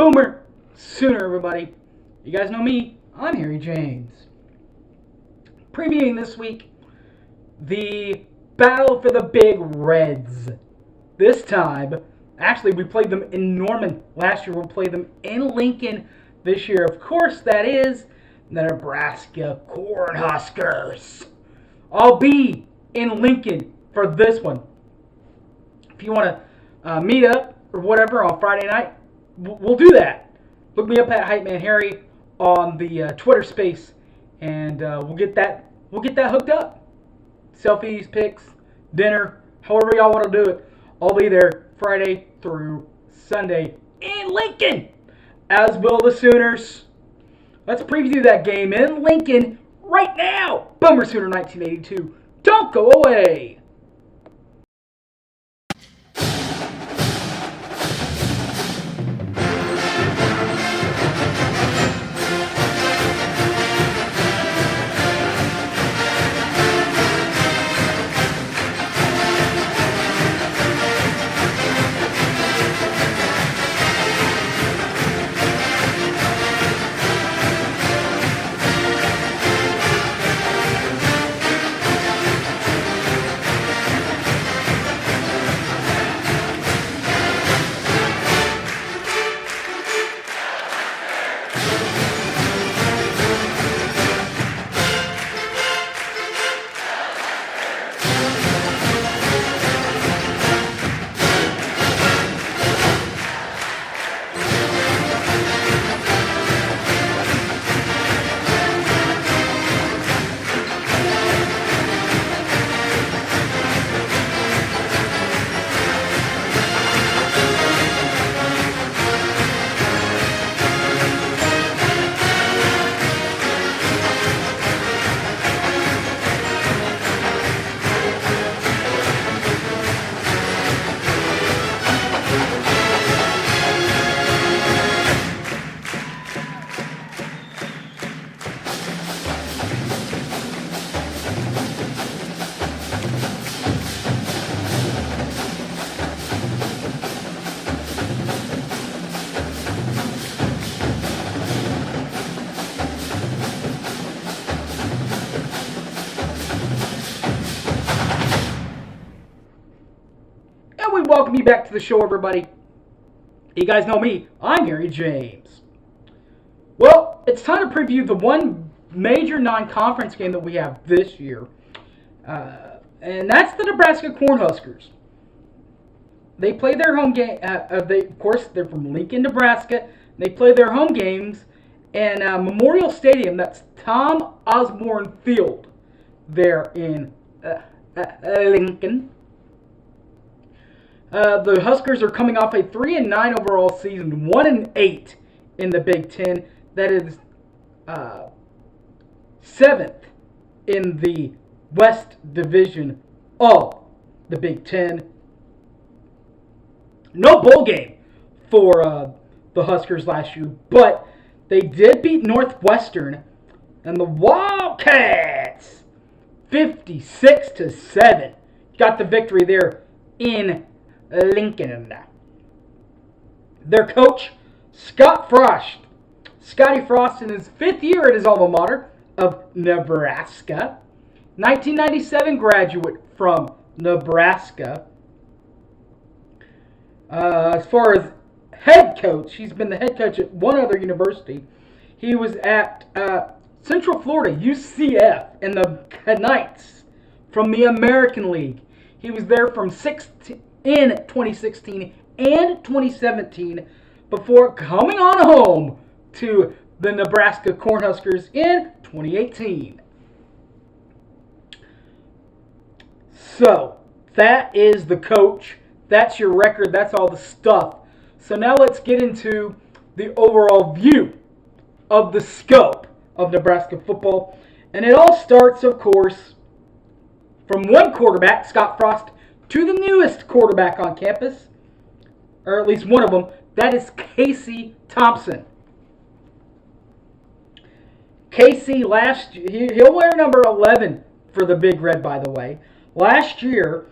Boomer Sooner, everybody. You guys know me. I'm Harry James. Previewing this week, the battle for the Big Reds. This time, actually, we played them in Norman. Last year, we'll play them in Lincoln. This year, of course, that is the Nebraska Cornhuskers. I'll be in Lincoln for this one. If you want to meet up or whatever on Friday night, we'll do that. Look me up at Hype Man Harry on the Twitter space, and we'll get that hooked up. Selfies, pics, dinner, however y'all want to do it. I'll be there Friday through Sunday in Lincoln, as will the Sooners. Let's preview that game in Lincoln right now. Boomer Sooner 1982. Don't go away. Welcome you back to the show, everybody. You guys know me. I'm Harry James. Well, it's time to preview the one major non-conference game that we have this year. And that's the Nebraska Cornhuskers. They play their home game. Of course, they're from Lincoln, Nebraska. They play their home games in Memorial Stadium. That's Tom Osborne Field there in Lincoln. The Huskers are coming off a 3-9 overall season, 1-8 in the Big Ten. That is 7th in the West Division of the Big Ten. No bowl game for the Huskers last year, but they did beat Northwestern and the Wildcats 56-7. Got the victory there in Lincoln. Their coach, Scotty Frost, in his 5th year at his alma mater of Nebraska, 1997 graduate from Nebraska. As far as head coach, he's been the head coach at one other university. He was at Central Florida, UCF, in the Knights from the American League. He was there from 2016 and 2017 before coming on home to the Nebraska Cornhuskers in 2018. So, that is the coach. That's your record. That's all the stuff. So now let's get into the overall view of the scope of Nebraska football. And it all starts, of course, from one quarterback, Scott Frost, to the newest quarterback on campus, or at least one of them. That is Casey Thompson. Casey he'll wear number 11 for the Big Red, by the way. Last year,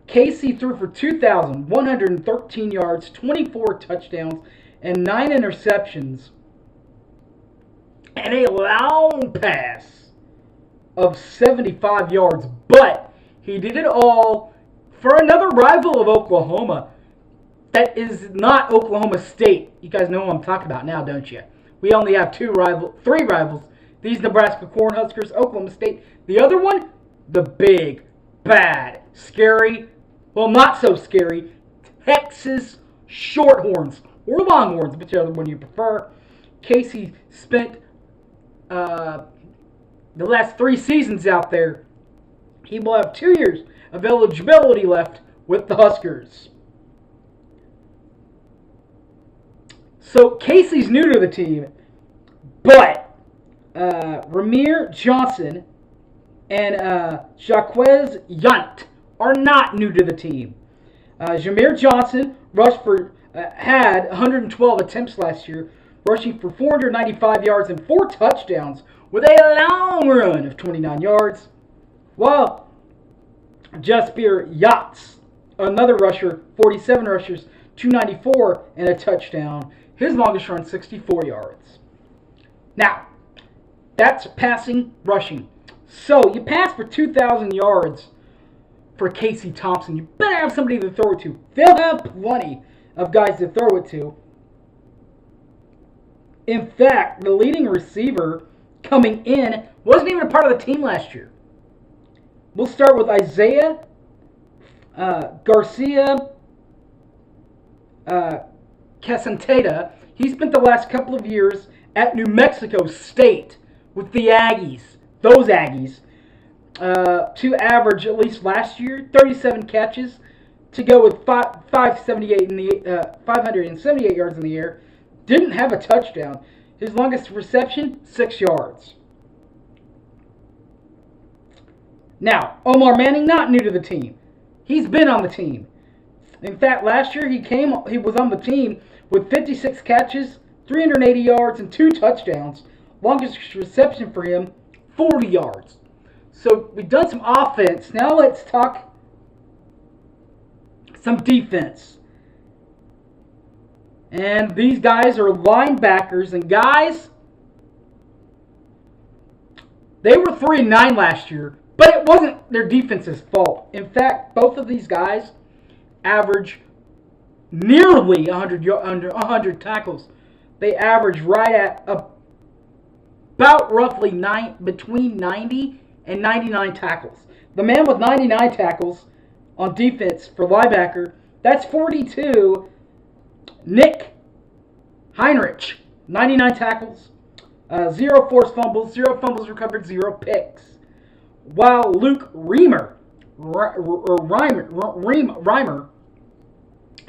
Casey threw for 2,113 yards, 24 touchdowns, and 9 interceptions and a long pass of 75 yards. But he did it all for another rival of Oklahoma that is not Oklahoma State. You guys know who I'm talking about now, don't you? We only have three rivals. These Nebraska Cornhuskers, Oklahoma State. The other one, the big, bad, scary, well, not so scary, Texas Shorthorns or Longhorns, whichever one you prefer. Casey spent the last 3 seasons out there. He will have 2 years of eligibility left with the Huskers. So Casey's new to the team, but Ramir Johnson and Jaquez Yant are not new to the team. Jameer Johnson had 112 attempts last year, rushing for 495 yards and 4 touchdowns with a long run of 29 yards. While Jaspir Yachts, another rusher, 47 rushes, 294 and a touchdown. His longest run, 64 yards. Now, that's passing, rushing. So, you pass for 2,000 yards for Casey Thompson. You better have somebody to throw it to. They'll have plenty of guys to throw it to. In fact, the leading receiver coming in wasn't even a part of the team last year. We'll start with Isaiah Garcia Casantada. He spent the last couple of years at New Mexico State with the Aggies. Those Aggies. To average, at least last year, 37 catches. To go with 578 yards in the air. Didn't have a touchdown. His longest reception, 6 yards. Now, Omar Manning, not new to the team. He's been on the team. In fact, last year he was on the team with 56 catches, 380 yards, and 2 touchdowns. Longest reception for him, 40 yards. So we've done some offense. Now let's talk some defense. And these guys are linebackers. And guys, they were 3-9 last year, but it wasn't their defense's fault. In fact, both of these guys average nearly 100 tackles. They average right at about roughly between 90 and 99 tackles. The man with 99 tackles on defense for linebacker, that's 42. Nick Heinrich, 99 tackles, 0 forced fumbles, 0 fumbles recovered, 0 picks. While Luke Reimer,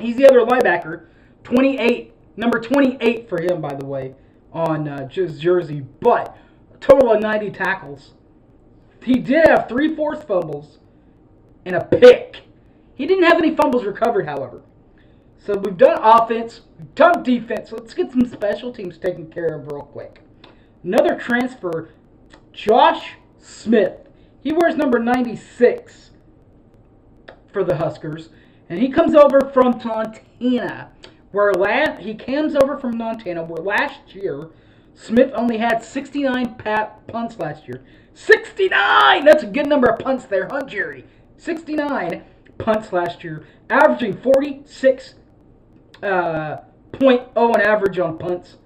he's the other linebacker, 28, number 28 for him, by the way, on his jersey, but a total of 90 tackles. He did have 3 forced fumbles and a pick. He didn't have any fumbles recovered, however. So we've done offense, we've done defense. Let's get some special teams taken care of real quick. Another transfer, Josh Smith. He wears number 96 for the Huskers, and he comes over from Montana, where last year Smith only had 69 punts last year. 69! That's a good number of punts there, huh, Jerry? 69 punts last year, averaging 46.0 on average on punts.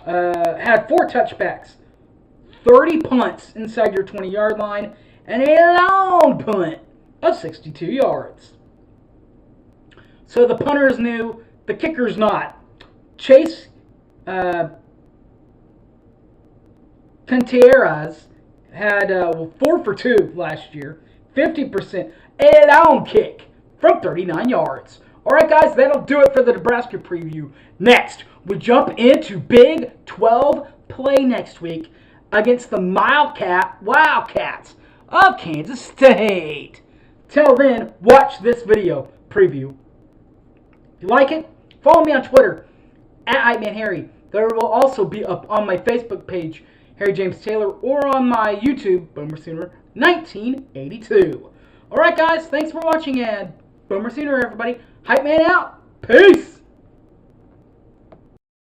Had 4 touchbacks, 30 punts inside your 20-yard line, and a long punt of 62 yards. So the punter is new, the kicker's not. Chase Contreras had 4 for 2 last year, 50%, a long kick from 39 yards. Alright guys, that'll do it for the Nebraska preview. Next, we jump into Big 12 play next week against the Wildcats of Kansas State. Till then, watch this video preview. If you like it, follow me on Twitter, @HypeManHarry. There will also be up on my Facebook page, Harry James Taylor, or on my YouTube, Boomer Sooner 1982. Alright guys, thanks for watching, and Boomer Sooner everybody. Hype Man out. Peace!